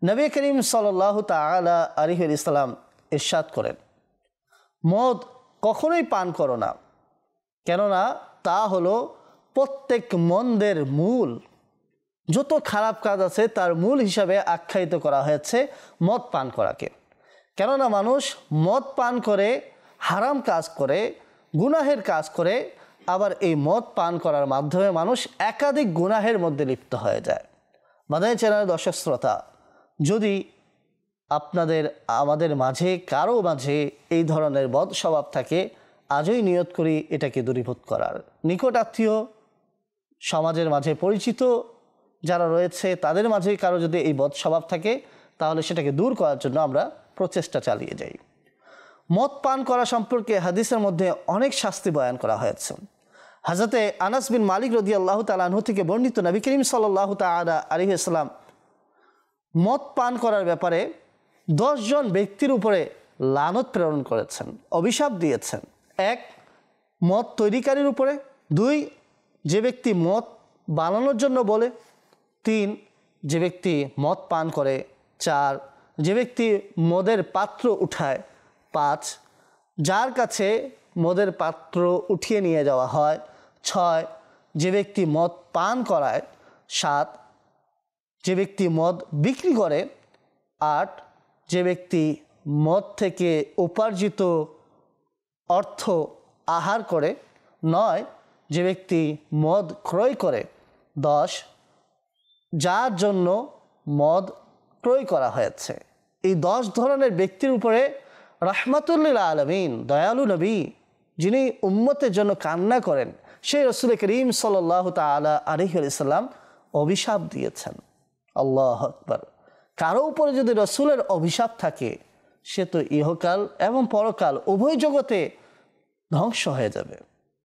নবী করিম সাল্লাল্লাহু তাআলা আলাইহি ওয়াসাল্লাম ইরশাদ করেন, মদ কখনোই পান করো না, কেননা তা হলো প্রত্যেক মন্দের মূল। যত খারাপ কাজ আছে তার মূল হিসাবে আখ্যায়িত করা হয়েছে মদ পান করাকে। কেননা মানুষ মদ পান করে হারাম কাজ করে, গুনাহের কাজ করে, আবার এই মদ পান করার মাধ্যমে মানুষ একাধিক গুনাহের মধ্যে লিপ্ত হয়ে যায়। মাদানী চ্যানেলের দর্শক শ্রোতা, যদি আমাদের মাঝে কারো মাঝে এই ধরনের বদ স্বভাব থাকে, আজই নিয়ত করি এটাকে দূরীভূত করার। নিকট আত্মীয়, সমাজের মাঝে পরিচিত যারা রয়েছে তাদের মাঝে কারো যদি এই বদ স্বভাব থাকে, তাহলে সেটাকে দূর করার জন্য আমরা প্রচেষ্টা চালিয়ে যাই। মদ পান করা সম্পর্কে হাদিসের মধ্যে অনেক শাস্তি বয়ান করা হয়েছে। হযরতে আনাস বিন মালিক রাদিয়াল্লাহু তাআলা আনহু থেকে বর্ণিত, নবী করিম সাল্লাল্লাহু তাআলা আলাইহি ওয়াসাল্লাম মদ পান করার ব্যাপারে 10 জন ব্যক্তির উপরে লানত প্রেরণ করেছেন, অভিশাপ দিয়েছেন। 1, মদ তৈরিকারীর উপরে। 2, যে ব্যক্তি মদ বানানোর জন্য বলে। 3, যে ব্যক্তি মদ পান করে। 4, যে ব্যক্তি মদের পাত্র উঠায়। 5, যার কাছে মদের পাত্র উঠিয়ে নিয়ে যাওয়া হয়। 6, যে ব্যক্তি মদ পান করায়। 7, যে ব্যক্তি মদ বিক্রি করে। 8, যে ব্যক্তি মদ থেকে উপার্জিত অর্থ আহার করে। 9, যে ব্যক্তি মদ ক্রয় করে। 10, যার জন্য মদ ক্রয় করা হয়েছে। এই 10 ধরনের ব্যক্তির উপরে রাহমাতুল লিল আলামিন, দয়ালু নবী, যিনি উম্মতের জন্য কান্না করেন, সেই রাসূল করিম সাল্লাল্লাহু তাআলা আলাইহি ওয়াসাল্লাম অভিশাপ দিয়েছেন। আল্লাহু আকবার। কারো উপরে যদি রাসূলের অভিশাপ থাকে, সে তো ইহকাল এবং পরকাল উভয় জগতে ধ্বংস হয়ে যাবে।